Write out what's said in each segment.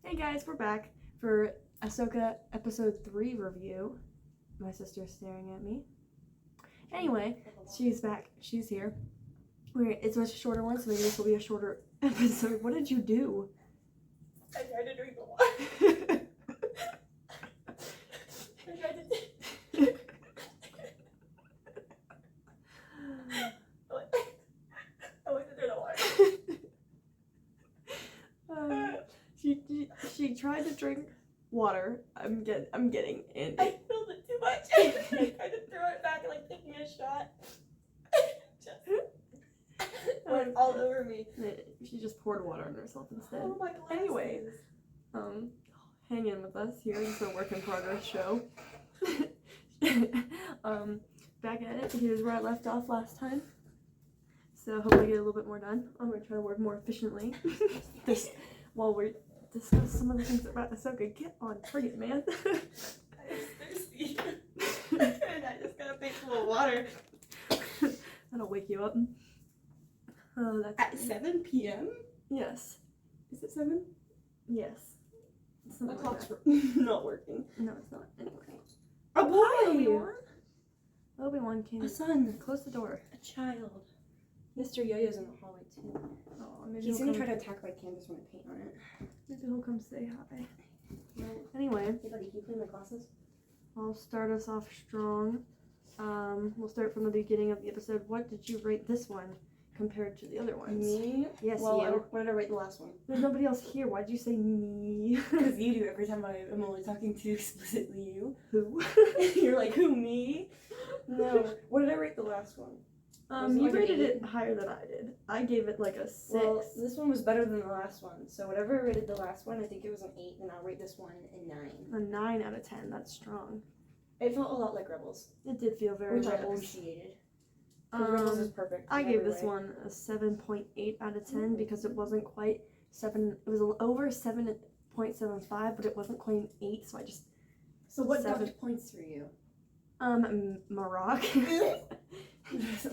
Hey guys, we're back for Ahsoka episode 3 review. My sister's staring at me. Anyway, she's back. She's here. It's a shorter one, so maybe this will be a shorter episode. What did you do? I tried to drink the water. I tried to... I went to drink the water. She tried to drink water. I'm getting in. I filled it too much. I tried to throw it back like taking a shot. Just went all over me. She just poured water on herself instead. Oh my glasses. Anyway, hang in with us here. It's a work in progress show. Back at it. Here's where I left off last time. So hopefully I get a little bit more done. I'm gonna try to work more efficiently. While we discuss some of the things about Ahsoka. Get on friggin', man. I was thirsty. And I just got a big full of water. That'll wake you up. Oh, that's At 7 p.m.? Yes. Is it 7? Yes. The Something like clock's that. not working. No, it's not. Anyway. A boy! Hi, Obi-Wan. Obi-Wan came. A son. Close the door. A child. Mr. Yo-Yo's in the hallway too. Oh, maybe He's he'll gonna come, try to attack my canvas when I paint on it. maybe he'll come say hi. No. Anyway, Hey buddy, can you clean my glasses? I'll start us off strong. We'll start from the beginning of the episode. What did you rate this one compared to the other ones? Me? Yes, Well, you. what did I rate the last one? There's nobody else here. Why'd you say me? Because you do every time I'm only talking to explicitly you. Who? You're like, who, me? No. What did I rate the last one? Was it You like an rated 8? it higher than I did. I gave it like a 6. Well, this one was better than the last one. So whatever I rated the last one, I think it was an 8, and I'll rate this one a 9. A 9 out of 10. That's strong. It felt a lot like Rebels, It did feel very which I Rebels. appreciated. 'Cause Rebels is perfect. I in gave every this way. one a 7.8 out of 10 because it wasn't quite 7. It was over 7.75, but it wasn't quite an 8. So I just So what 7. docked points for you? Maroc.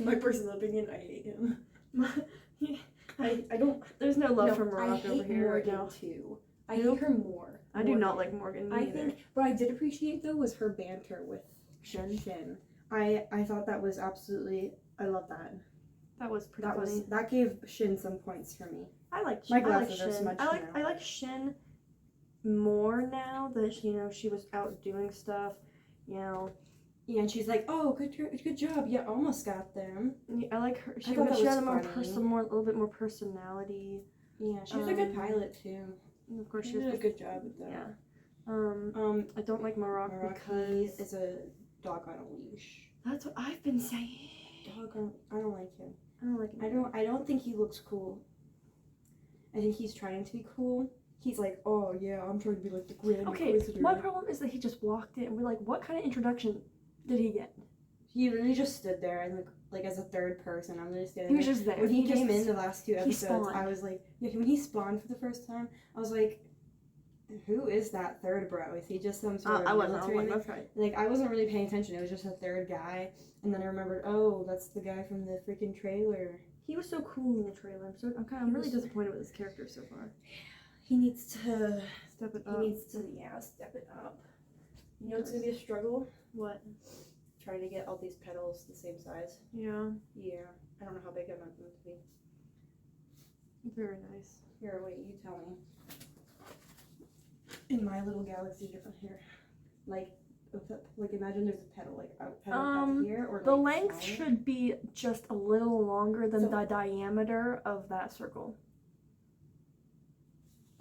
My personal opinion, I hate him. I don't. There's no love No, for I Maroc hate over here right Morgan now. too. I Who? hate her more. I do not Morgan. like Morgan. I Either. think what I did appreciate though was her banter with Shin. I thought that was absolutely. I love that. that was pretty That funny. that gave Shin some points for me. I like My Shin. I like glasses are Shin. smudged I now. like Shin more now that she was out doing stuff. Yeah, and she's like, "Oh, good job. Yeah, almost got them." I like her. She thought that had was a more funny. a little bit more personality. Yeah, she was a good pilot too. And of course, She she was did a good job with that. Yeah. I don't like Maroc Maraki because is a dog on a leash. that's what I've been saying. I don't like him. I don't like him. I don't think he looks cool. I think he's trying to be cool. He's like, "Oh yeah, I'm trying to be like the Grand Inquisitor." My problem is that he just walked in. We're like, what kind of introduction did he get? He literally just stood there and like as a third person. I'm just standing He was there. just there. When he came just, in the last 2 episodes, spawned. I was like, yeah, when he spawned for the first time, I was like, who is that third bro? Is he just some sort of I wasn't. military thing? That's right. Like, I wasn't really paying attention. It was just a third guy. And then I remembered, oh, that's the guy from the freaking trailer. He was so cool in the trailer. I'm really disappointed with his character so far. He needs to Step it He up. needs to, step it up. You know, it's gonna be a struggle What? trying to get all these petals the same size. Yeah. Yeah, I don't know how big I want them to be. Very nice. Here, wait, you tell me. In my little galaxy here, like imagine there's a petal, like a petal up here, or The like length smaller. should be just a little longer than So- the diameter of that circle.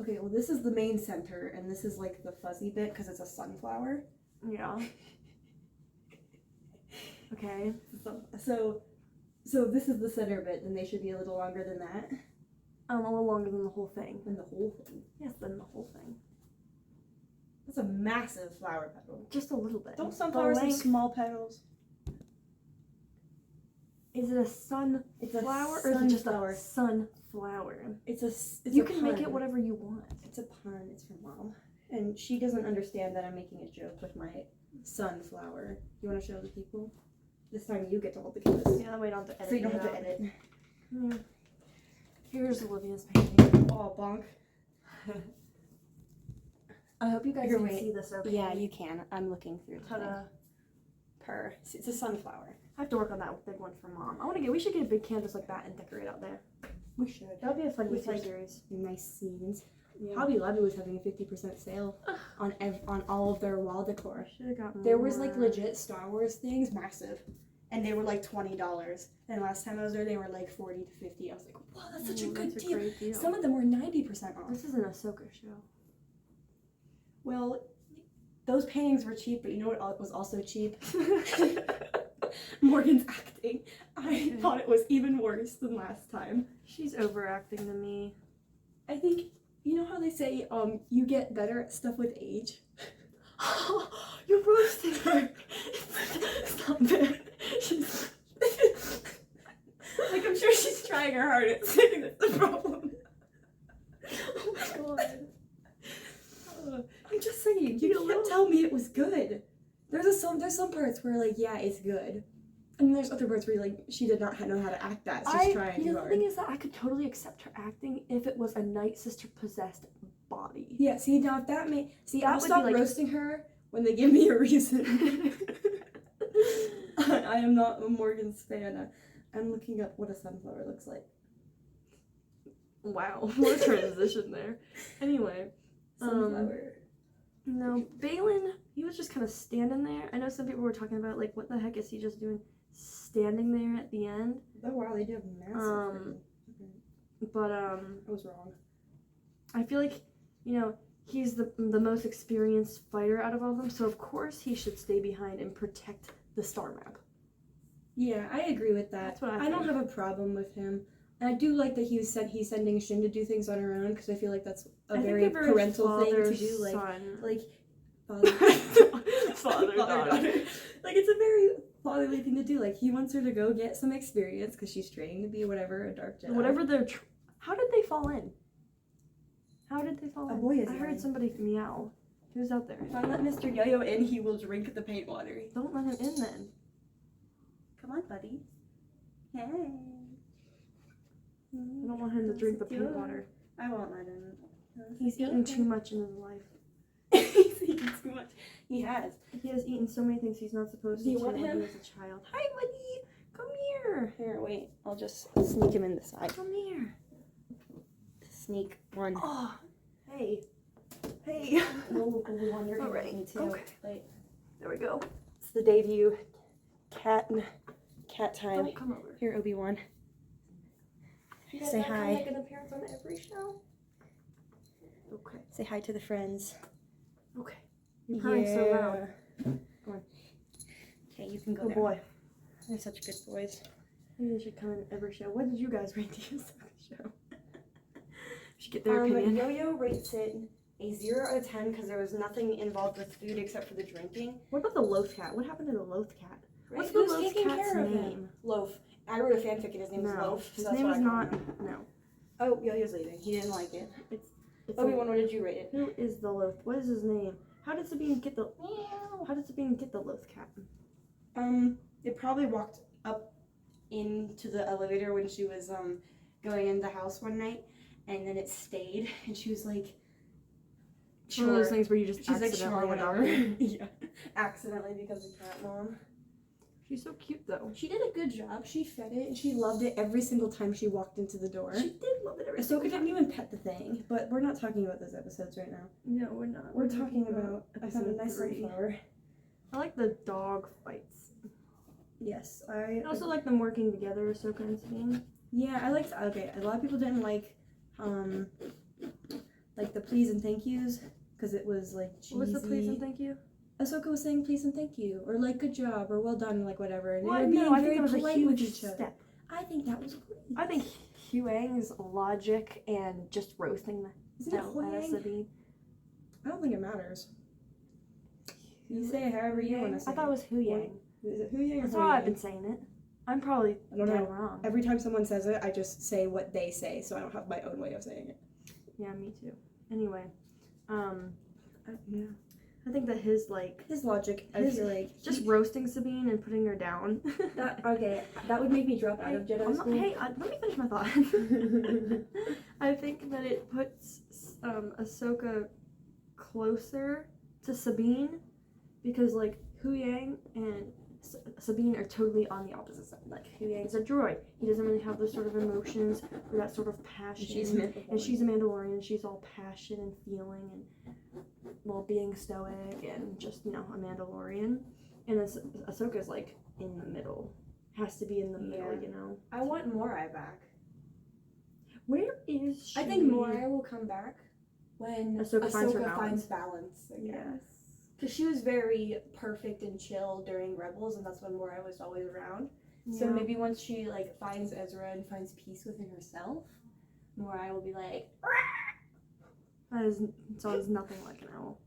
Okay, well, this is the main center, and this is like the fuzzy bit because it's a sunflower. Yeah. Okay. So this is the center bit, and they should be a little longer than that, A little longer than the whole thing. than the whole thing. Yes, than the whole thing. That's a massive flower petal. Just a little bit. Don't The sunflowers have length- small petals? Is it a sunflower It's a or is it just sunflower. a sunflower? It's You a can make it pun. whatever you want. It's a pun. It's for mom, and she doesn't understand that I'm making a joke with my sunflower. You want to show the people? This time you get to hold the canvas, Yeah, that way I don't have to edit. so you don't it have to out. edit. Hmm. Here's Olivia's painting. Oh, bonk. I hope you guys Here, can wait. see this okay. Yeah, you can. I'm looking through the thing. Ta-da. It's a sunflower. I have to work on that big one for Mom. We should get a big canvas like that and decorate out there. We should. That would be a fun With, YouTube like, series. Nice scenes. Yeah. Hobby Lobby was having a 50% sale on all of their wall decor. Should have got more. There was like legit Star Wars things, massive, and they were like $20. And last time I was there, they were like 40 to 50. I was like, wow, that's such a good deal. Great deal. Some of them were 90% off. This is an Ahsoka show. Well, those paintings were cheap, but you know what was also cheap? Morgan's acting. I thought it was even worse than last time. She's overacting to me. I think, you know how they say, you get better at stuff with age? You're roasting her. Stop it. She's like, I'm sure she's trying her hardest. That's the problem. Oh my god. I'm just saying, you can't tell me it was good. There's some parts where like, yeah, it's good. And then there's other parts where like she did not know how to act that. She's trying too hard. The thing is that I could totally accept her acting if it was a Night Sister possessed body. Yeah, see now if that may That I'll would stop be, like- roasting her when they give me a reason. I am not a Morgan's fan. I'm looking up what a sunflower looks like. Wow, what a transition there. Anyway, Sunflower. no, Balin, he was just kind of standing there. I know some people were talking about like, what the heck is he just doing, standing there at the end? Oh wow, they do have massive. But I was wrong. I feel like, you know, he's the most experienced fighter out of all of them, so of course he should stay behind and protect the star map. Yeah, I agree with that. That's what I don't have a problem with him. And I do like that he's sending Shin to do things on her own because I feel like that's a very parental thing to do. Like father, daughter. Like it's a very fatherly thing to do. Like he wants her to go get some experience because she's training to be whatever, a dark Jedi. Whatever they're. How did they fall in? How did they fall A in? boy is I heard in. somebody meow. Who's out there? If I let Mr. Yo-Yo in, he will drink the paint water. Don't let him in then. Come on, buddy. Hey. I don't want him to drink the paint water. I won't let him. He's eaten too much in his life. He's eaten too much. He has. He has eaten so many things he's not supposed Do you to want when him? he was a child. Hi, buddy. Come here. Here, wait. I'll just sneak him in the side. Come here. Sneak one. Oh, hey. Hey. Obi-Wan, you're All gonna right, get me too. okay. Wait. There we go. It's the debut cat time. Don't come over. Here, Obi-Wan. You Say guys not hi. Make an appearance on every show. Okay. Say hi to the friends. Okay. You're crying so loud. Go on. Okay, you can go Good there. boy. They're such good boys. Maybe they should come in every show. What did you guys rate the Ahsoka show? Should get their opinion. Yo-Yo rates it a 0 out of 10 because there was nothing involved with food except for the drinking. What about the Loth Cat? What happened to the Loth Cat? What's the Who's Loth taking Cat's care of him? name? Loaf. I wrote a fanfic and his name is No, Loaf. his so that's name what is I called not. him. No. Oh, Yo-Yo's leaving. He didn't like it. It's Obi-Wan, what did you rate it? Who is the Loth? What is his name? How did Sabine get the? How did Sabine get the Loth Cat? It probably walked up into the elevator when she was going in the house one night, and then it stayed, and she was like, It's one of those things where you just She's like, accidentally sure, adopt whatever. it. Yeah, accidentally because of Cat Mom. She's so cute though. She did a good job. She fed it, and she loved it every single time she walked into the door. She did love it every Ahsoka single didn't time. even pet the thing, but we're not talking about those episodes right now. No, we're not. We're talking about I found a episode nice 3. sunflower. I like the dog fights. Yes, I also like them working together, Ahsoka and Sabine. Yeah, I liked. Okay, a lot of people didn't like the please and thank yous because it was like cheesy. What was the please and thank you? Ahsoka was saying please and thank you, or like good job, or well done, like whatever. And Well, they were being no, I very think that was a polite with huge each other. step. I think that was great. I think Huang's logic and just roasting the Isn't it hell out of Huang? Sabine. I don't think it matters. You say it however you want to say. I thought it was Hu Yang. Is it Hu Yang or That's Hu how I've Yang? been saying it. I'm probably I don't dead know. wrong. Every time someone says it, I just say what they say, so I don't have my own way of saying it. Yeah, me too. Anyway, yeah, I think that his logic, I feel like just roasting Sabine and putting her down. that would make me drop out of Jedi school. Let me finish my thought. I think that it puts Ahsoka closer to Sabine because like Hu Yang and Sabine are totally on the opposite side. Like Hu Yang's a droid. He doesn't really have those sort of emotions or that sort of passion. And she's a Mandalorian. She's all passion and feeling and being stoic and just, you know, a Mandalorian. And then Ahsoka's like in the middle. Has to be in the middle, you know. I want Morai back. Where is she? I think Morai will come back when Ahsoka finds her balance. finds balance again. Yes. Because she was very perfect and chill during Rebels, and that's when Morai was always around. So maybe once she like finds Ezra and finds peace within herself, Morai will be like, That sounds nothing like an owl.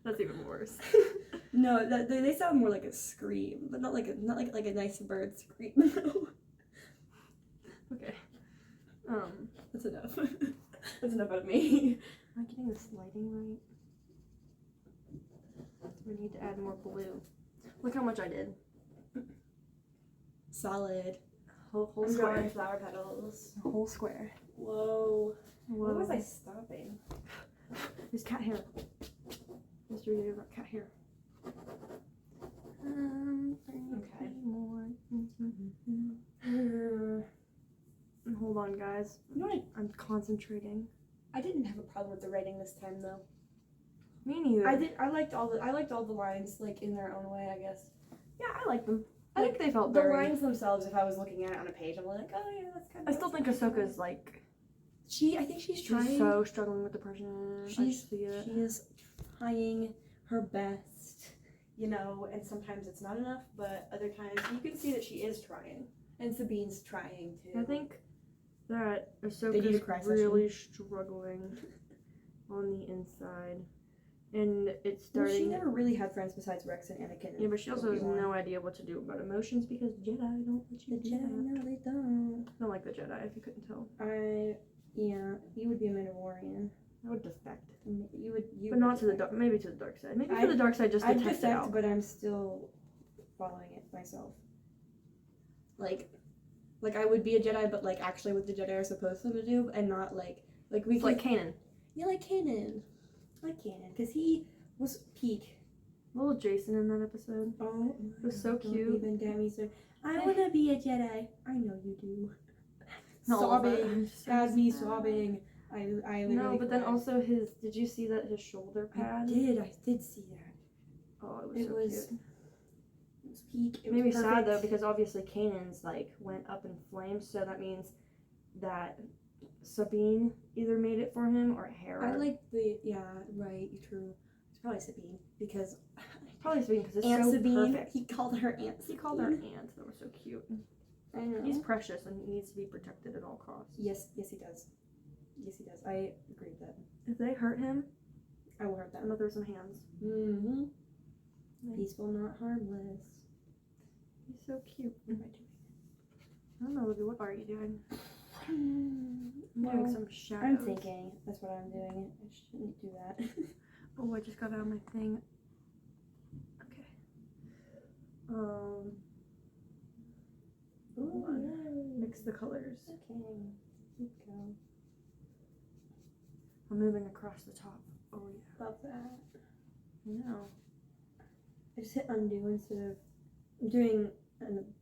That's even worse. No, they sound more like a scream, but not like a nice bird scream. Okay. That's enough. That's enough out of me. Am I getting this lighting right? We need to add more blue. Look how much I did. Solid. Whole I'm square. growing flower petals. A whole square. Whoa. Whoa. Where was I stopping? There's cat hair. Mr. You got cat hair. Okay. More. Hold on, guys. You know what? I'm concentrating. I didn't have a problem with the writing this time, though. Me neither. I liked all the lines, like in their own way, I guess. Yeah, I like them. I Like, think they felt The very. lines themselves, if I was looking at it on a page, I'm like, oh yeah, that's kind I of. still think Ahsoka's like. I think she's She's trying. so struggling with depression. I see it. She is trying her best, you know, and sometimes it's not enough, but other times you can see that she is trying. And Sabine's trying too. I think that They need a Ahsoka's cry really struggling on the inside. And it's Well, starting. she never really had friends besides Rex and Anakin. Yeah, but she also has Obi-Wan. no idea what to do about emotions because Jedi don't let you The do Jedi, that. no, they don't. I don't like the Jedi, if you couldn't tell. Yeah, you would be a Mandalorian. I would defect. You But not to the dark, maybe to the dark side. Maybe to the dark side just to I'd test it defect, out. but I'm still following it myself. Like I would be a Jedi, but like actually what the Jedi are supposed to do, and not like we It's like Kanan. Yeah, like Kanan, because he was peak. Little Jason in that episode. Oh, It was so don't cute. even get me started. I want to be a Jedi. I know you do. Not all of it. Sobbing, So had me sad. sobbing. I literally No, but then cried. also did you see that his shoulder pad? I did see that. Oh, it was It so was cute. It was peak. It It made me was sad perfect. though because obviously Kanan's like went up in flames, so that means that Sabine either made it for him or Hera. I like right, true. It's probably Sabine because Probably Sabine because it's Aunt so Sabine. perfect. He called her Aunt. He called her aunt. That was so cute. I know. He's precious and he needs to be protected at all costs. Yes, he does. Yes, he does. I agree with that. If they hurt him, I will hurt them. I'm gonna throw some hands. Mm-hmm. Yeah. Peaceful, not harmless. He's so cute. What am I doing? I don't know, Libby. What are you doing? I'm Well, doing some shadows. I'm thinking. That's what I'm doing. I shouldn't do that. Oh, I just got out of my thing. Okay. Hold on. Mix the colors. Okay. Keep going. I'm moving across the top. Oh yeah. Love that. I know. I just hit undo instead of I'm doing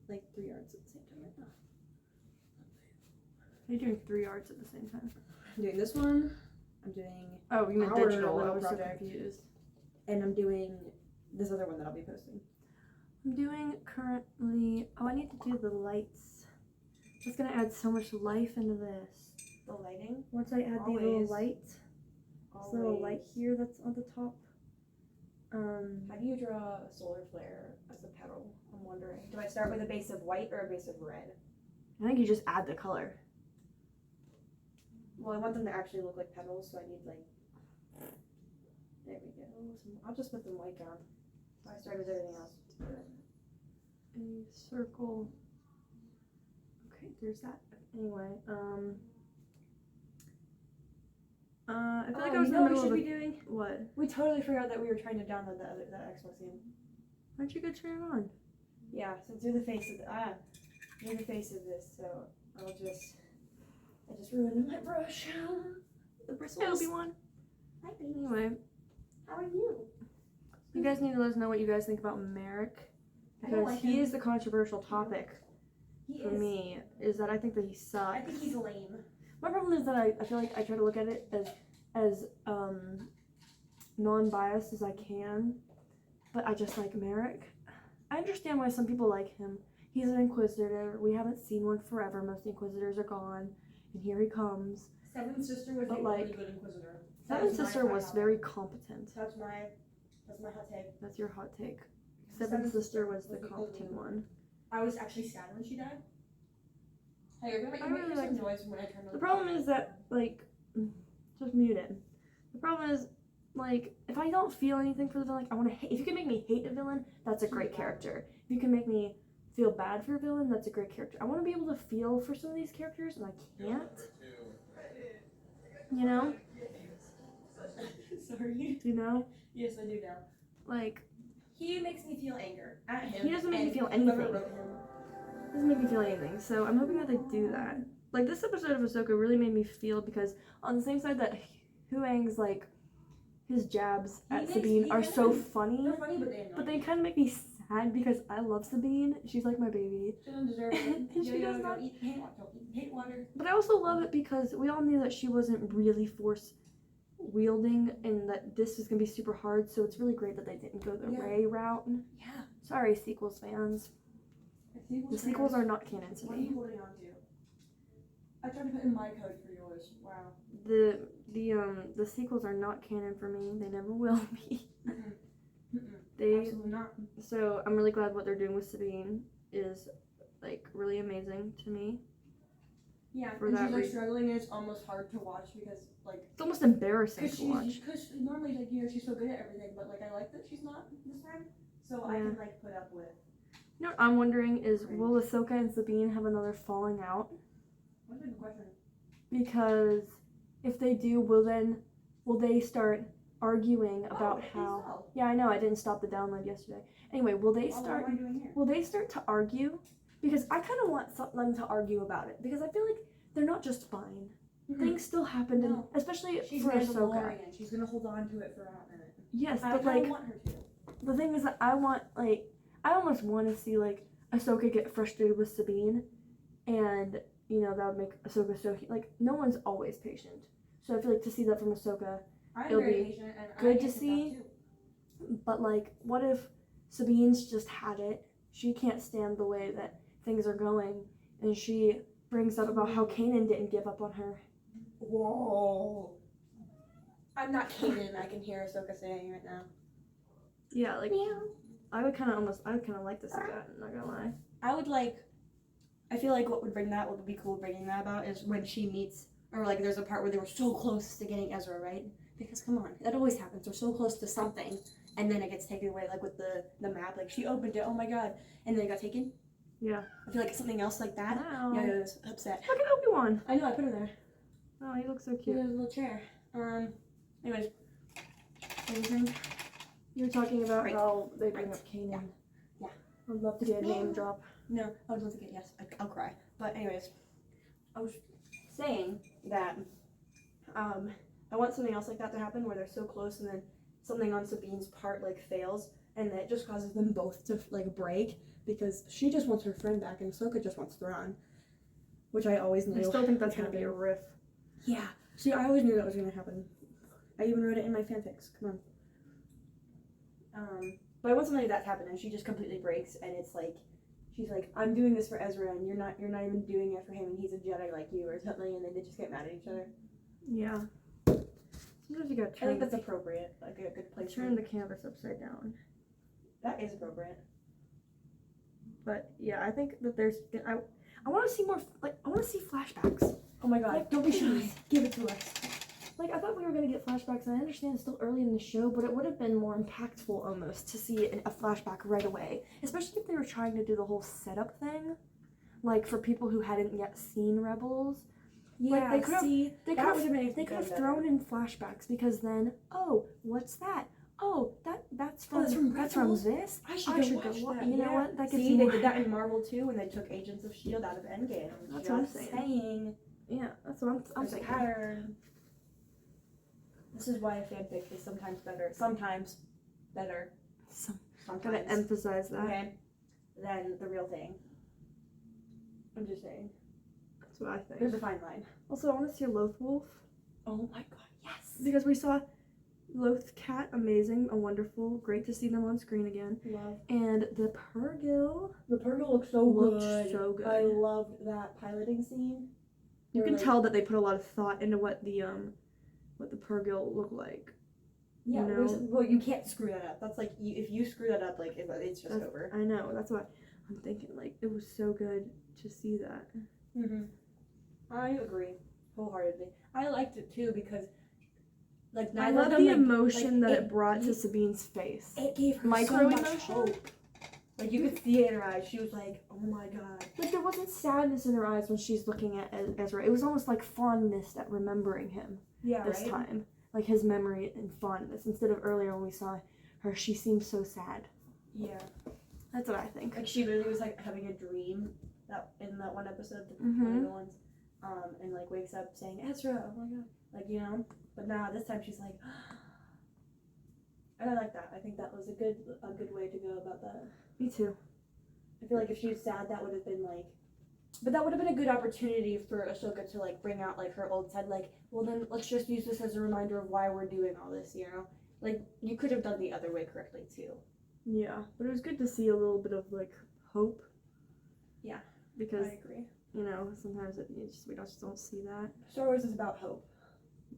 like 3 yards at the same time right now. You're doing 3 yards at the same time. I'm doing this one. I'm doing Oh, you meant our digital. I little was so project. confused. and I'm doing this other one that I'll be posting. I'm doing currently. Oh, I need to do the lights. It's gonna add so much life into this. The lighting? Once I add the little Always. light, this little light here that's on the top. How do you draw a solar flare as a petal? I'm wondering. Do I start with a base of white or a base of red? I think you just add the color. Well, I want them to actually look like petals, so I need like. There we go. I'll just put them white down. I started everything else. A circle. Okay, there's that. Anyway, I feel like I was in the middle of be doing. what? We totally forgot that we were trying to download that Xbox game. Why'd you go turn it on? Yeah, so do the face of the face of this. So I just ruined my brush. The bristles. Hey, Obi-Wan. Hi, baby. Anyway, How are you? you guys need to let us know what you guys think about Merrick. I don't Because like he him. is the controversial topic He for is. me, is that I think that he sucks. I think he's lame. My problem is that I feel like I try to look at it as non-biased as I can, but I just like Merrick. I understand why some people like him. He's an Inquisitor. We haven't seen one forever. Most Inquisitors are gone, and here he comes. Seventh Sister was But, a like, really good Inquisitor. Seventh Sister was very competent. That's my hot take. That's your hot take. Seventh Sister was the competent one. I was actually sad when she died. Hey, you're gonna make I me really make some liked noise when I turn on The problem is that, like, just mute it. The problem is, like, if I don't feel anything for the villain, like, I want to hate. If you can make me hate a villain, that's a great character. If you can make me feel bad for a villain, that's a great character. I want to be able to feel for some of these characters, and I can't. You know? Sorry. You know? Yes, I do now. Like, He makes me feel anger at him. He doesn't make me and feel whoever anything. wrote him. doesn't make me feel anything. So I'm hoping that they do that. Like, this episode of Ahsoka really made me feel, because on the same side that Huang's, like, his jabs at Sabine are so funny, They're funny, but they annoy but me. they kind of make me sad because I love Sabine. She's like my baby. She doesn't deserve it. And she does not. Don't eat paint water. Don't eat paint water. But I also love it because we all knew that she wasn't really force wielding and that this was going to be super hard, so it's really great that they didn't go the Rey route. Yeah. Sorry, sequels fans. The sequels are not canon to What are you me. holding on to? I tried to put in my code for yours. Wow. The sequels are not canon for me. They never will be. Mm-mm. They Absolutely not. So I'm really glad what they're doing with Sabine is like really amazing to me. Yeah, For and that she's like reason. struggling, and it's almost hard to watch because like It's almost embarrassing because to watch. normally like she's so good at everything, but like I like that she's not this time, so I Yeah. can like put up with. You know what I'm wondering is, will Ahsoka and Sabine have another falling out? That's a good question. Because if they do, will they start arguing about I think how? so. Yeah, I know. I didn't stop the download yesterday. Anyway, will they Oh, start? what am I doing here? Will they start to argue? Because I kind of want them to argue about it. Because I feel like they're not just fine. Things still happened, No. especially She's for Ahsoka. Mandalorian. She's gonna hold on to it for a hot minute. Yes, I but kinda like want her to. the thing is that I almost want to see like Ahsoka get frustrated with Sabine, and that would make Ahsoka so like no one's always patient. So I feel like to see that from Ahsoka. I'm It'll very be patient, and good I to get see. that too. But like, what if Sabine's just had it? She can't stand the way that things are going, and she brings up about how Kanan didn't give up on her. Whoa. I'm not Kanan. I can hear Ahsoka saying right now. Yeah, like I would kind of like to see that. I'm not gonna lie. I feel like what would be cool bringing that about is when she meets, or like there's a part where they were so close to getting Ezra, right? Because come on, that always happens. They're so close to something, and then it gets taken away, like with the map. Like she opened it, oh my god, and then it got taken. Yeah. I feel like it's something else like that. Wow. Yeah, I was upset. Look at Obi-Wan. I know, I put him there. Oh, he looks so He cute. has a little chair. Anyways. What were you saying? You were talking about Right. how they bring Right. up Kanan. Yeah. I'd love to get a name drop. No, I would love to get yes. I'll cry. But anyways, I was saying that I want something else like that to happen where they're so close and then something on Sabine's part like fails and that just causes them both to like break because she just wants her friend back and Ahsoka just wants Thrawn, which I always knew. I still think that's would gonna be a happen. riff. Yeah. See, I always knew that was gonna happen. I even wrote it in my fanfics. Come on. But I want something like that to happen and she just completely breaks and it's like she's like, I'm doing this for Ezra and you're not even doing it for him and he's a Jedi like you or something and then they just get mad at each other. Yeah. Sometimes you gotta I turn. think that's appropriate. Like a good place Turn the canvas upside down. that is appropriate. But yeah, I think that there's. I want to see more. Like I want to see flashbacks. Oh my god. Like, don't be shy. Please, give it to us. Like I thought we were gonna get flashbacks, and I understand it's still early in the show, but it would have been more impactful almost to see a flashback right away, especially if they were trying to do the whole setup thing, like for people who hadn't yet seen Rebels. Yeah, they could've- see, They that could would have. have They could have thrown in flashbacks because then, oh, what's that? Oh, that's from that's from Rebels? this. I I should should go watch wa- that. You know yeah. what? That gets See, more. they did that in Marvel too when they took Agents of S.H.I.E.L.D. out of Endgame. That's what I'm Just saying. saying. Yeah, that's what I'm There's a thinking. pattern. This is why a fanfic is sometimes better. Sometimes better. Gotta Sometimes. emphasize that. Okay. Than the real thing. I'm just saying. That's what I think. There's a fine line. Also, I want to see a Loth Wolf Oh my god, yes! because we saw Loth Cat, amazing, a wonderful, great to see them on screen again. Love. And the Purrgil The Purrgil looks so looked good. so good. I loved that piloting scene. You Where, can like- tell that they put a lot of thought into what the Purrgil looked like. Yeah, you know? well, you can't screw that up. That's like, if you screw that up, like, it's just over. I know. That's what I'm thinking. Like, it was so good to see that. Mm-hmm. I agree wholeheartedly. I liked it too because, like, I neither love of them, the like, emotion like, that it brought to you- Sabine's face. It gave her Micro so much emotion? hope. Like, you could see it in her eyes. She was like, oh my god. Like, there wasn't sadness in her eyes when she's looking at Ezra. It was almost like fondness at remembering him Yeah, this right? time. Like, his memory and fondness. Instead of earlier when we saw her, she seemed so sad. Yeah. That's what I think. Like, she literally was, like, having a dream that in that one episode, the Mhm. one of the ones, and, like, wakes up saying, Ezra, oh my god. Like, you know? But now, this time, she's like, and I like that. I think that was a good way to go about that. Me too. I feel like if she was sad, that would have been like, but that would have been a good opportunity for Ahsoka to like bring out like her old side. Like, well then let's just use this as a reminder of why we're doing all this. You know, like you could have done the other way correctly too. Yeah, but it was good to see a little bit of like hope. Yeah, because I agree. you know sometimes we just don't see that. Star Wars is about hope.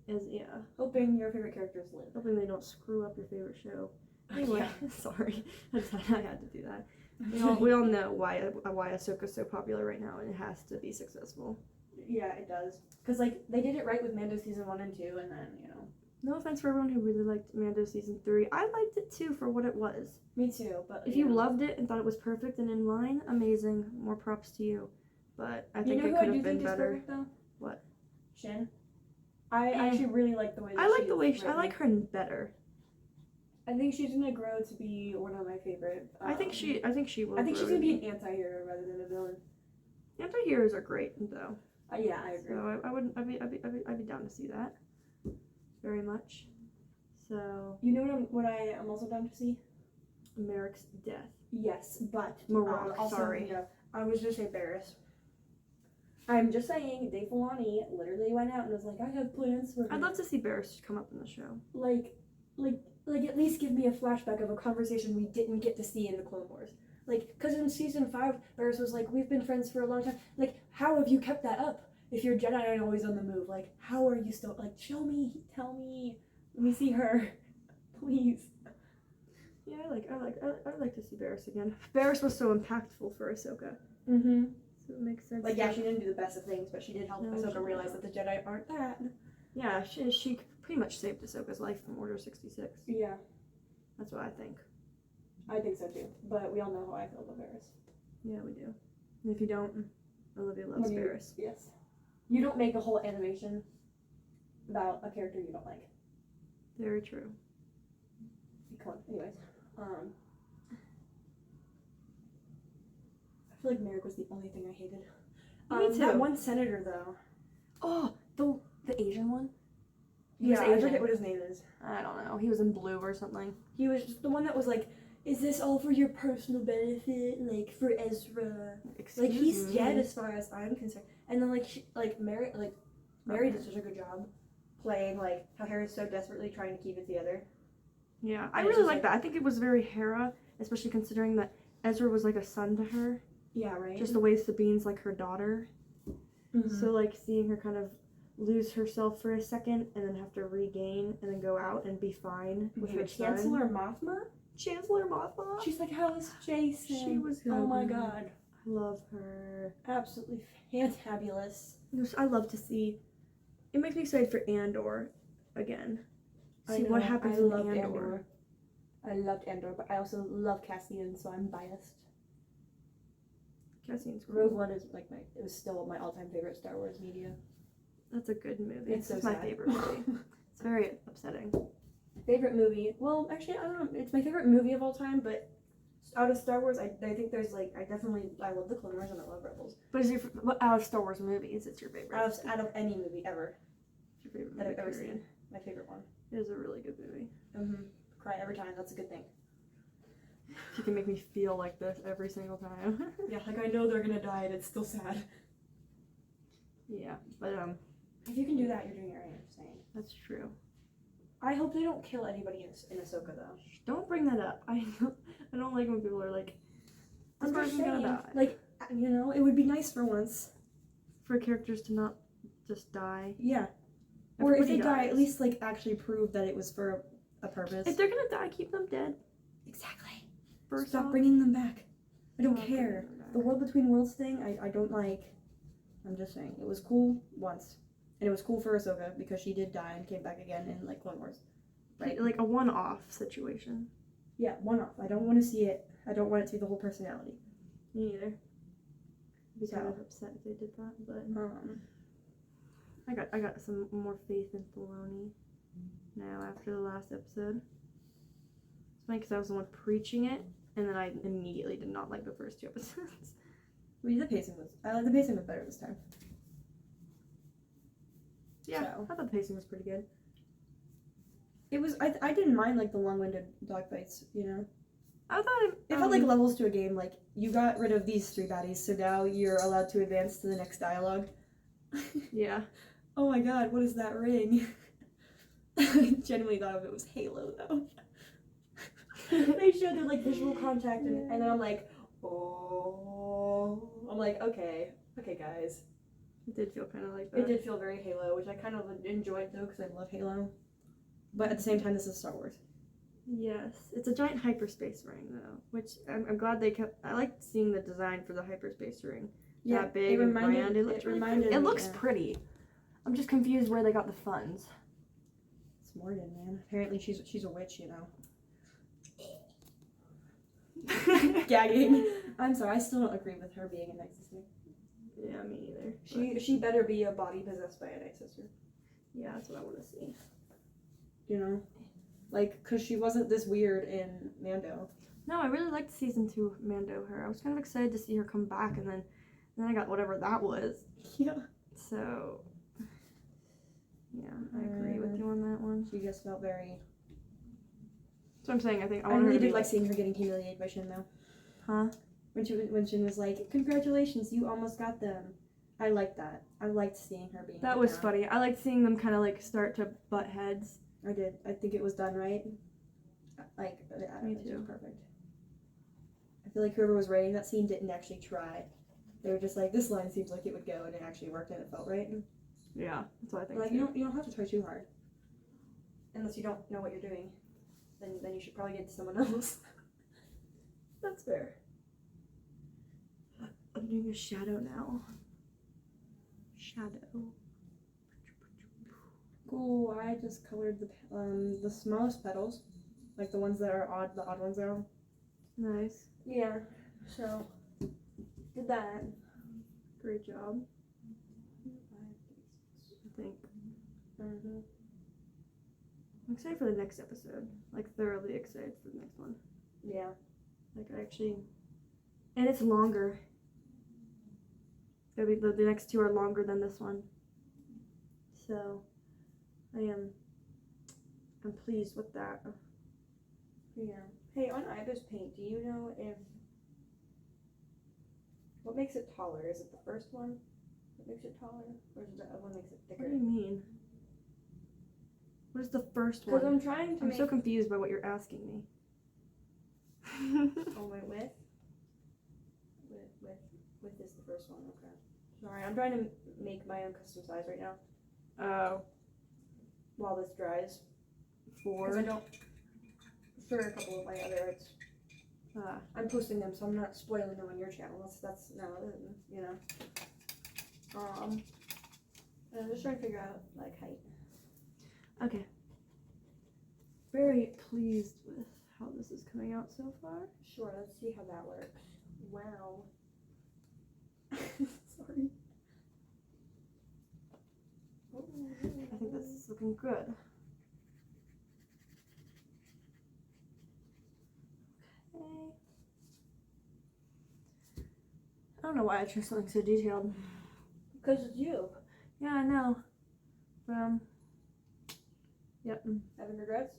Yeah, Hoping your favorite characters live. hoping they don't screw up your favorite show. Anyway, sorry, I had to do that. We all know why Ahsoka's so popular right now, and it has to be successful. Yeah, it does. Cause like they did it right with Mando season 1 and 2, and then you know. No offense for everyone who really liked Mando season 3. I liked it too for what it was. Me too, but If you loved it and thought it was perfect and in line, amazing. More props to you. But I think you know it who could I do have been think is better. perfect though? What? Shin. I actually really like the way that I like she's the way I written. like her better. I think she's gonna grow to be one of my favorite. I think she will. I think she's grow gonna to be an anti-hero rather than a villain. Anti-heroes are great though. Yeah, I agree. So I'd be down to see that. Very much. So You know what I am also down to see? Merrick's death. Yes, but Marok, also, sorry. You know, I was just say Barris. I'm just saying, Dave Filoni literally went out and was like, I have plans for. I'd love to see Barris come up in the show. like at least give me a flashback of a conversation we didn't get to see in the Clone Wars. Like, because in season 5, Barris was like, we've been friends for a long time. Like, how have you kept that up? If you're Jedi and always on the move, like, how are you still, like, show me, tell me, let me see her, please. Yeah, I'd like to see Barris again. Barris was so impactful for Ahsoka. Mm-hmm. So it makes sense. Like, yeah, she didn't do the best of things, but she did help No, she Ahsoka realize didn't. that the Jedi aren't that. Yeah, she pretty much saved Ahsoka's life from Order 66. Yeah, That's what I think. I think so too. But we all know how I feel about Barris. Yeah, we do. And if you don't, Olivia loves What do you- Barris. Yes. You don't make a whole animation about a character you don't like. Very true. Come on. Anyways, I feel like Merrick was the only thing I hated. Me That too. one senator though. Oh, the Asian one? He Yeah, was I Asian. forget what his name is. I don't know. He was in blue or something. He was just the one that was like, "Is this all for your personal benefit? Like for Ezra? Excuse Like he's me. dead as far as I'm concerned." And then Mary did such a good job playing like how Harry's so desperately trying to keep it together. Yeah, I And it's really just like that. I think it was very Hera, especially considering that Ezra was like a son to her. Yeah, right. Just the way Sabine's like her daughter. Mhm. So like seeing her kind of lose herself for a second and then have to regain and then go out and be fine with her son. Chancellor Mothma. Chancellor Mothma. She's like, "How's Jason?" She was Oh my good. god, I love her. absolutely fantabulous. I love to see. It makes me excited for Andor again. I See know, what happens I in loved Andor. I loved Andor, but I also love Cassian, so I'm biased. Cassian's cool. Rogue One is like it was still my all-time favorite Star Wars media. That's a good movie. It's so my sad. favorite movie. It's very upsetting. Favorite movie? Well, actually, I don't know. It's my favorite movie of all time, but Out of Star Wars, I think there's like I love the Clone Wars and I love Rebels. But is what out of Star Wars movies? It's your favorite? Out of any movie ever. It's your favorite That movie? I've ever period. seen. My favorite one. It is a really good movie. Cry every time. That's a good thing. If you can make me feel like this every single time. Yeah, like I know they're gonna die and it's still sad. Yeah, but If you can do that, you're doing it right. I'm saying. that's true. I hope they don't kill anybody in Ahsoka though. Don't bring that up. I don't like when people are like, this I'm just person's gonna saying, die. like, you know, it would be nice for once. For characters to not just die. Yeah. Or if Everybody they die, dies. at least like actually prove that it was for a purpose. If they're gonna die, keep them dead. Exactly. First Stop off. bringing them back. I don't Stop care. bringing them back. The World Between Worlds thing, I don't like. I'm just saying, it was cool once. And it was cool for Ahsoka because she did die and came back again in like Clone Wars. Right? Like a one-off situation. Yeah, one off. I don't want to see it. I don't want it to be the whole personality. Me neither. I'd be kind So. of upset if they did that, but I got some more faith in Filoni now after the last episode. It's funny because I was the one preaching it, and then I immediately did not like the first 2 episodes. Well, the pacing was. I like the pacing was better this time. Yeah, So. I thought the pacing was pretty good. It was. I didn't mind like the long-winded dogfights. You know. I thought It felt like levels to a game. Like you got rid of these 3 baddies, so now you're allowed to advance to the next dialogue. yeah. Oh my god, what is that ring? I genuinely thought of it was Halo though. They showed their like visual contact and then I'm like, oh. I'm like, okay, guys. It did feel kind of like that. It did feel very Halo, which I kind of enjoyed though because I love Halo. But at the same time, this is Star Wars. Yes, it's a giant hyperspace ring though, which I'm glad they kept. I liked seeing the design for the hyperspace ring. Yeah, That big and grand. It looks really reminded pretty. It me, looks yeah. pretty. I'm just confused where they got the funds. It's Morgan, man. Apparently she's a witch, you know. Gagging. I'm sorry, I still don't agree with her being a Night Sister. Yeah, me either. She better be a body possessed by a Night Sister. Yeah, that's what I want to see. You know? Like, because she wasn't this weird in Mando. No, I really liked season 2 of Mando. Her, I was kind of excited to see her come back, and then I got whatever that was. Yeah. So, yeah, I agree with you on that one. She just felt very... That's what I'm saying. I think I I want her really to be did like seeing her getting humiliated by Shin, though. Huh? When Shin was like, congratulations, you almost got them. I liked that. I liked seeing her being That let was down. funny. I liked seeing them kind of like start to butt heads. I did. I think it was done right. Like, I Me think it too. was perfect. I feel like whoever was writing that scene didn't actually try. They were just like, this line seems like it would go, and it actually worked, and it felt right. Yeah, that's what I think. Like, too. you don't have to try too hard. Unless you don't know what you're doing. Then you should probably get to someone else. That's fair. I'm doing a shadow now. Shadow. Cool. I just colored the smallest petals, like the ones that are odd. The odd ones are. Nice. Yeah. So did that. Great job. I think. Mm-hmm. I'm excited for the next episode. Like, thoroughly excited for the next one. Yeah. Like, I actually. And it's longer. The next 2 are longer than this one. So, I'm pleased with that. Yeah. Hey, on Ida's paint, do you know if what makes it taller? Is it the first one that makes it taller, or is it the other one that makes it What thicker? do you mean? What is the first Because one? I'm trying to I'm make. so confused by what you're asking me. Oh wait, with is the first one. Okay. Sorry, I'm trying to make my own custom size right now Oh, while this dries. Because 4. I don't. For a couple of my other arts, I'm posting them, so I'm not spoiling them on your channel. That's no, you know. And I'm just trying to figure out like height. Okay. Very pleased with how this is coming out so far. Sure, let's see how that works. Wow. Sorry. I think this is looking good. Okay. I don't know why I chose something so detailed. Because it's you. Yeah, I know. Yep. Having regrets?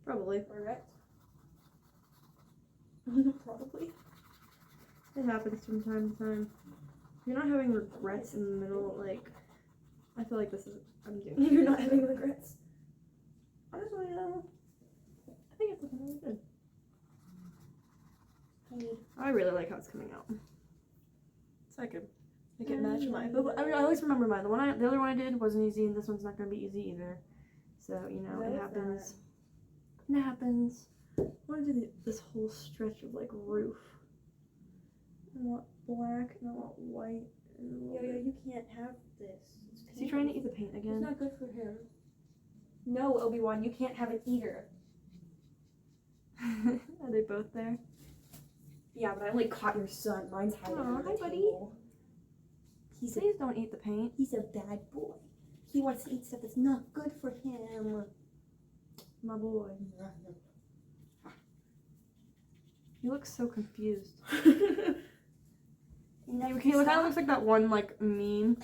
Probably. Regrets? Probably. It happens from time to time. You're not having regrets in the middle, like, I feel like this is, I'm doing. You're not having regrets. Honestly, I think it's looking really good. I really like how it's coming out. So I could Make it match mine. But I always remember mine. The other one I did wasn't easy, and this one's not gonna be easy either. So you know, No, it it's happens. It happens. I want to do this whole stretch of like roof. I want black and I want white. And Yo, you can't have this. Is he trying to eat the paint It's again? not good for him. No, Obi-Wan, you can't have it either. Are they both there? Yeah, but I only caught your son. Mine's hiding Aw, under the hi, buddy. table. Please don't eat the paint. He's a bad boy. He wants to eat stuff that's not good for him. My boy. He looks so confused. He kind of looks like that one like meme.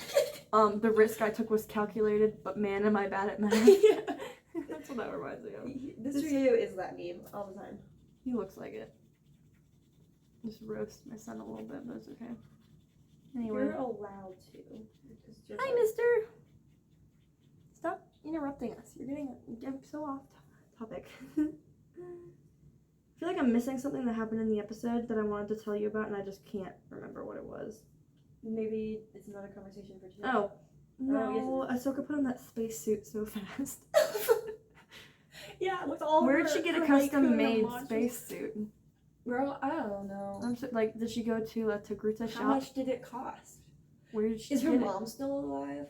The risk I took was calculated, but man, am I bad at math. Yeah. That's what that reminds me of. This video is that meme all the time. He looks like it. Just roast my son a little bit, but it's okay. Anyway. You're allowed to. Hi, mister! Stop interrupting us. I'm so off topic. I feel like I'm missing something that happened in the episode that I wanted to tell you about, and I just can't remember what it was. Maybe it's another conversation for today. Oh. Oh, No, Ahsoka put on that spacesuit so fast. Yeah, with all Where her, did she get a her, custom-made like, spacesuit? Girl, I don't know. Like, did she go to a Togruta shop? How much did it cost? Where did she Is her get mom still alive?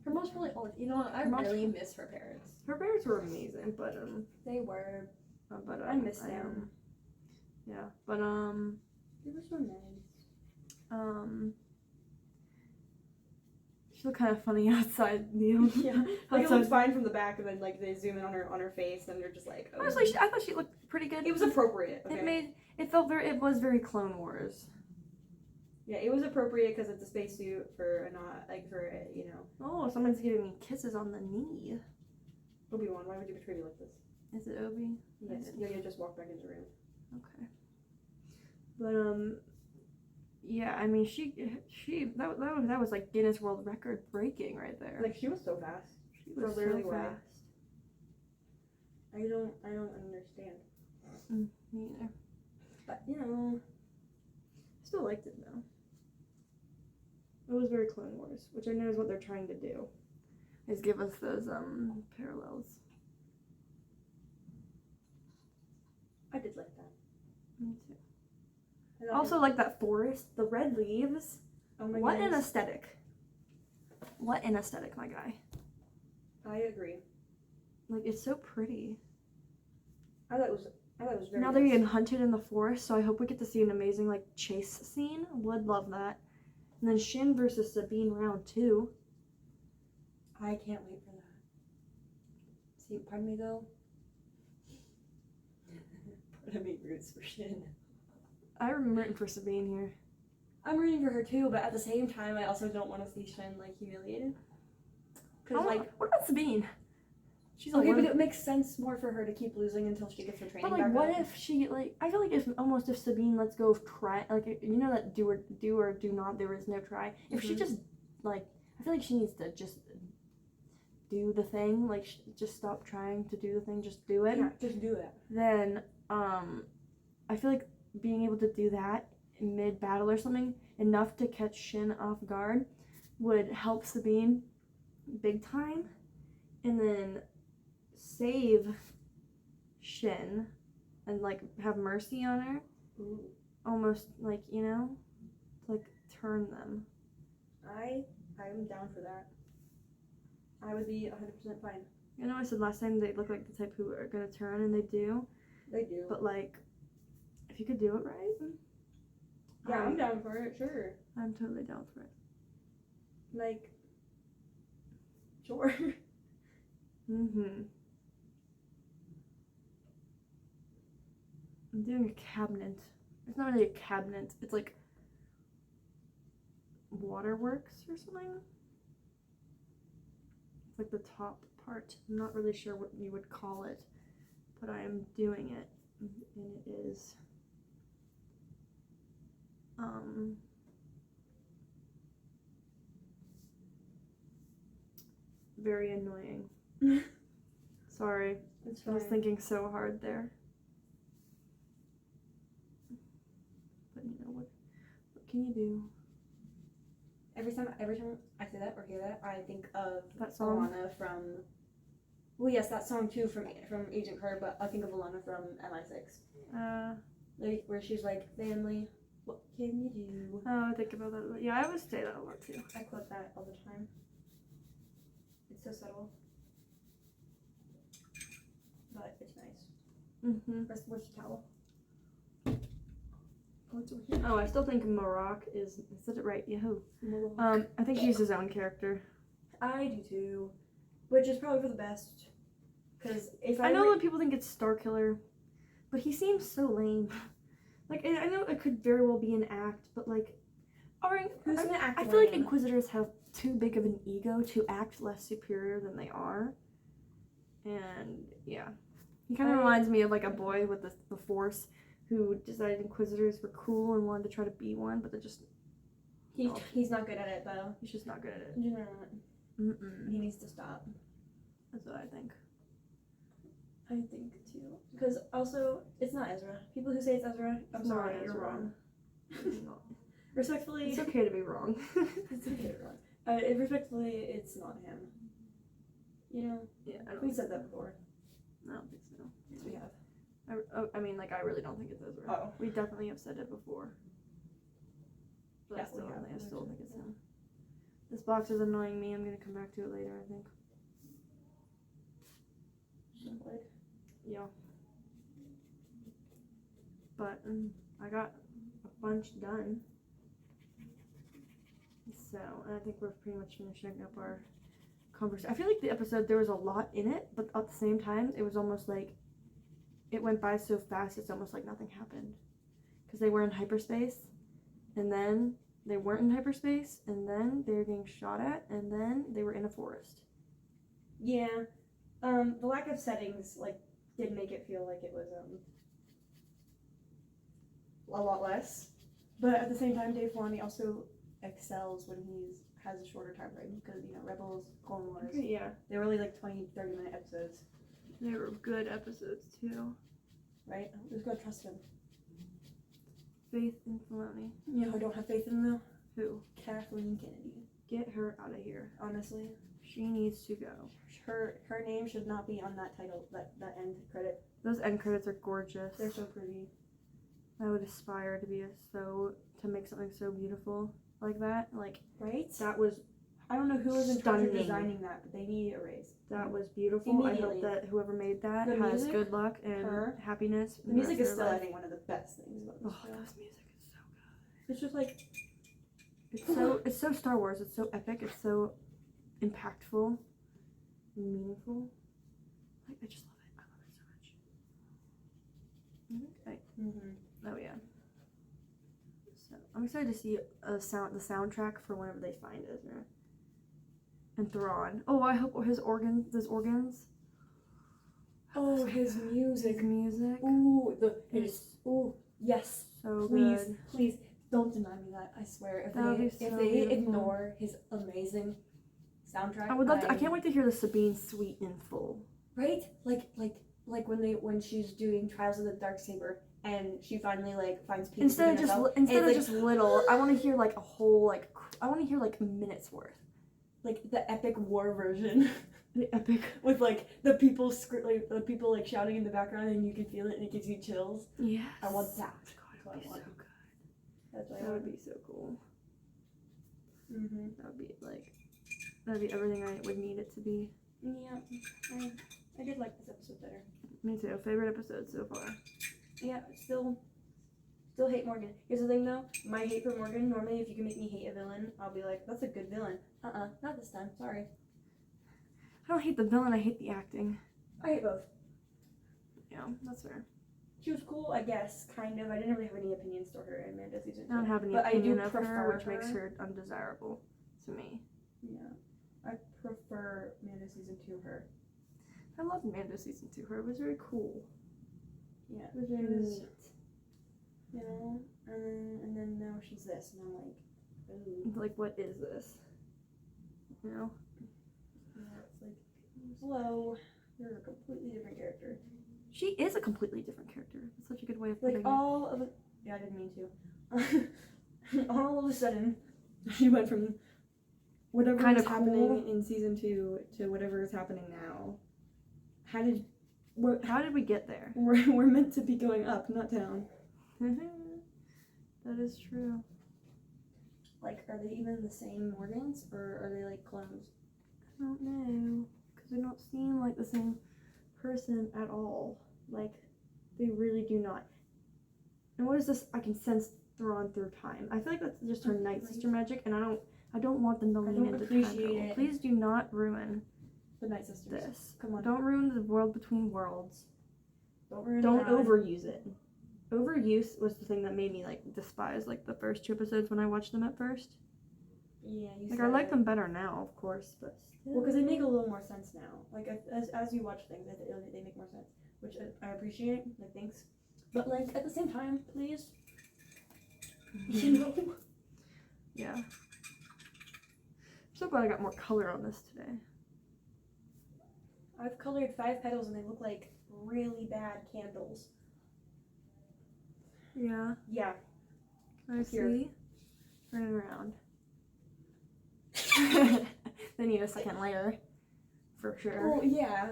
Her mom's probably old. You know what? I Her mom's- really miss her parents. Her parents were amazing, but They were. I miss them. Yeah, but They were so nice. she looked kind of funny outside, you know. Yeah. Like it Outside. looks fine from the back, and then like they zoom in on her face, and they're just like. Oh. Honestly, I thought she looked pretty good. It was appropriate. Okay? It was very Clone Wars. Yeah, it was appropriate because it's a spacesuit for you know. Oh, someone's giving me kisses on the knee. Obi-Wan, why would you betray me like this? Is it Obi? Yes. Yo just walked back into the room. Okay. But yeah, I mean that was like Guinness World Record breaking right there. Like she was so fast. She was literally so way. fast. I don't understand. Me either. But you know, Still liked it though. It was very Clone Wars, which I know is what they're trying to do, is give us those parallels. I did like that. Me too. I Also, like that forest, the red leaves. oh my What an goodness. aesthetic! What an aesthetic, my guy. I agree. Like it's so pretty. I thought it was very Now nice. they're getting hunted in the forest, so I hope we get to see an amazing like chase scene. Would love that. And then Shin versus Sabine round 2. I can't wait for that. See, pardon me though. Part of me roots for Shin. I'm rooting for Sabine here. I'm rooting for her too, but at the same time, I also don't want to see Shin like humiliated. Cause What about Sabine? She's okay, a but it makes sense more for her to keep losing until she gets her training. But like, back what up. if she like? I feel like if Sabine lets go of try, like you know that do or do not, there is no try. If she just like, I feel like she needs to just do the thing, like just stop trying to do the thing, just do it. Yeah, just do it. Then I feel like being able to do that mid battle or something enough to catch Shin off guard would help Sabine big time, and then save Shin and like have mercy on her. Ooh. Almost like, you know, like turn them. I'm down for that. I would be 100% fine. You know, I said last time they look like the type who are gonna turn, and they do. They do. But like, if you could do it right, Yeah, I'm down for it, sure. I'm totally down for it. Like, sure. Mm-hmm. I'm doing a cabinet. It's not really a cabinet. It's like waterworks or something. It's like the top part. I'm not really sure what you would call it, but I am doing it, and it is very annoying. Sorry, It's I was fine. thinking so hard there. But you know what can you do? Every time I say that or hear that, I think of That song? Alana from. Well, yes, that song too from Agent Carter, but I think of Alana from MI6. Like where she's like, "Family, what can you do?" I think about that. Yeah, I always say that a lot too. I quote that all the time. It's so subtle, but it's nice. Mm-hmm. Where's the towel? Oh, I still think Maroc is. I said it right. Yahoo. I think he's his own character. I do too, which is probably for the best. Because if I know that people think it's Starkiller, but he seems so lame. Like, I know it could very well be an act, but like, who's gonna act? I feel like Inquisitors have too big of an ego to act less superior than they are. And yeah, he kind of reminds me of like a boy with the Force who decided Inquisitors were cool and wanted to try to be one, but they're just he's not good at it though. he's just not good at it. You know, Mm-mm. he needs to stop. That's what I think. I think too. Because also, it's not Ezra. People who say it's Ezra, I'm It's sorry, not you're Ezra. wrong. It's not. Respectfully, It's okay to be wrong. it's okay, you're wrong. Respectfully, it's not him. You know, Yeah, I don't we think said that before. I don't think so. Yes, we have. I mean, like, I really don't think it's Ezra. Oh. We definitely have said it before. But Yeah, I still we have. think it's him. This box is annoying me. I'm gonna come back to it later, I think. Yeah. But I got a bunch done. So, and I think we're pretty much finishing up our conversation. I feel like the episode, there was a lot in it, but at the same time, it was almost like it went by so fast, it's almost like nothing happened. Because they were in hyperspace, and then they weren't in hyperspace, and then they were getting shot at, and then they were in a forest. Yeah. The lack of settings, like, did make it feel like it was, a lot less. But at the same time, Dave Filoni also excels when he has a shorter time frame. Because, you know, Rebels, Clone Wars, Okay, yeah. they were only like 20, 30-minute episodes. They were good episodes, too. Right? Who's gonna trust him? Faith in Filoni. You know who I don't have faith in, though? Who? Kathleen Kennedy. Get her out of here. Honestly. She needs to go. Her name should not be on that title, that end credit. Those end credits are gorgeous. They're so pretty. I would aspire to make something so beautiful like that. Like, Right? that was I don't know who was in charge of stunning. designing that, but they need a raise. That was beautiful. I Immediately. hope that whoever made that The has music, good luck and her. happiness. The music is is still, I think, one of the best things about this Oh, show. this music is so good. It's just like, It's so Star Wars. It's so epic. It's so impactful and meaningful. Like, I just love it. I love it so much. Okay. Oh yeah. So I'm excited to see the soundtrack for whenever they find Ezra. And Thrawn. Oh, I hope those organs. oh, his music. Music. Ooh, It's ooh, yes. so Please, good. please, don't deny me that. I swear, if That would be if so they beautiful. ignore his amazing soundtrack, I would love to. I can't wait to hear the Sabine suite in full. Right? Like when she's doing Trials of the Darksaber and she finally like finds peace Instead within of herself, just little, I want to hear like a whole I want to hear like minutes worth. like the epic war version. The epic. With like the people like shouting in the background and you can feel it and it gives you chills. Yes. I want that. God, it would be so good. That's what I That want. would be so cool. Mhm. That'd be everything I would need it to be. Yeah, I did like this episode better. Me too. Favorite episode so far. Yeah, still hate Morgan. Here's the thing though, my hate for Morgan, normally if you can make me hate a villain, I'll be like, that's a good villain. Not this time, sorry. I don't hate the villain. I hate the acting. I hate both. Yeah, that's fair. She was cool, I guess, kind of. I didn't really have any opinions toward her in Amanda season 2. I don't have any but opinion I do of her, prefer which makes her undesirable to me. Yeah. I prefer Amanda season 2 her. I loved Amanda season 2 her. It was very cool. Yeah. It was very neat. You know? And then now she's this, and I'm like, ooh. Like, what is this? You know? Yeah, it's like, hello, you're a completely different character. She is a completely different character. That's such a good way of Like, putting all of it. Yeah, I didn't mean to. All of a sudden, she went from whatever Kinda was happening cool. in season 2 to whatever is happening now. How did we get there? we're meant to be going up, not down. That is true. Like, are they even the same Morgans, or are they like clones? I don't know. Because they don't seem like the same person at all. Like, they really do not. And what is this? I can sense Thrawn through time. I feel like that's just her Night Sister magic, and I don't want them to lean don't into appreciate time travel. it. Please do not ruin The Night Sisters. this. Come on. Don't ruin the world between worlds. Don't Don't overuse it. Overuse was the thing that made me like despise like the first 2 episodes when I watched them at first. Yeah, you Like said I like it. them better now, of course, but still. Well, because they make a little more sense now. Like, as you watch things, they make more sense, which I appreciate. Like, thanks. But, like, at the same time, please, you know? Yeah. I'm so glad I got more color on this today. I've colored 5 petals, and they look like really bad candles. Yeah. Yeah. Can I Here. see? Turn it around. They need a second layer, for sure. Well, yeah.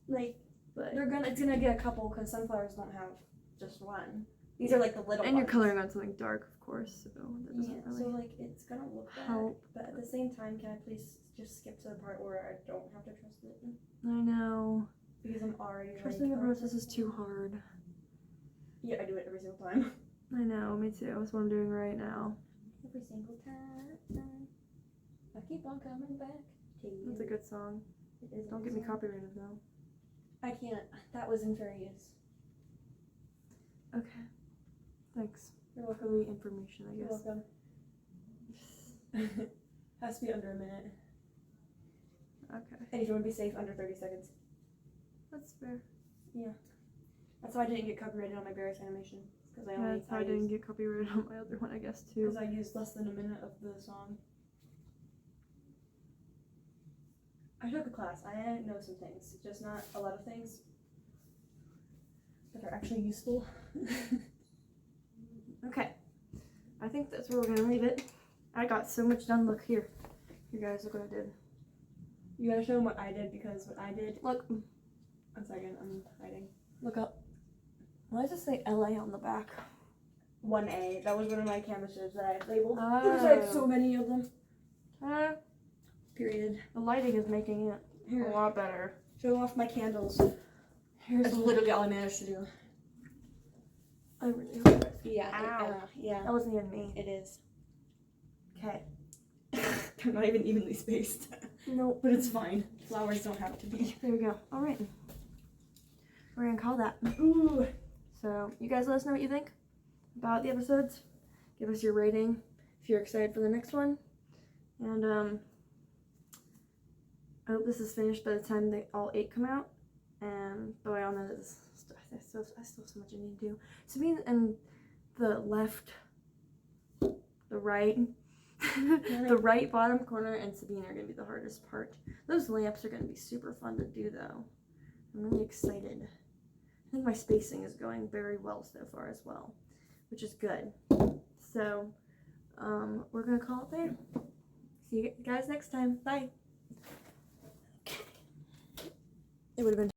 Like, But it's gonna get a couple, because sunflowers don't have just one. These are, like, the little and you're ones. coloring on something dark, of course, so that doesn't Yeah, really so, like, it's gonna look bad. help. But at the same time, can I please just skip to the part where I don't have to trust it? I know. Because I'm already Trusting the like, process is too hard. Yeah, I do it every single time. I know, me too. That's what I'm doing right now. Every single time. I keep on coming back to you. That's a good song. It is a Don't good get me song. copyrighted though. I can't. That was in fair use. Okay. Thanks You're for welcome. the information, I You're guess. welcome. Has to be under a minute. Okay. And if you want to be safe, under 30 seconds. That's fair. That's why I didn't get copyrighted on my Barris animation. Because Yeah, that's how I didn't get copyrighted on my other one, I guess, too. Because I used less than a minute of the song. I took a class. I know some things, just not a lot of things that are actually useful. Okay. I think that's where we're gonna leave it. I got so much done. Look here. You guys, look what I did. You gotta show them what I did, because what I did. Look. 1 second, I'm hiding. Look up. Why does it say LA on the back? 1A. That was one of my canvases that I labeled. Oh. Because I have so many of them. Period. The lighting is making it Here, a lot better. show off my candles. Here's That's literally all I managed to do. I really hope it. Yeah. Ow. Yeah. That wasn't even me. It is. Okay. They're not even evenly spaced. Nope. But it's fine. Flowers don't have to be. There we go. All right. We're gonna call that. Ooh. So you guys let us know what you think about the episodes. Give us your rating if you're excited for the next one. And I hope this is finished by the time they all 8 come out. And but I all know that I still have so much I need to do. Sabine and the left, the right, the right bottom corner and Sabine are gonna be the hardest part. Those lamps are gonna be super fun to do though. I'm really excited. I think my spacing is going very well so far as well, which is good. So, we're gonna call it there. See you guys next time. Bye. It would have been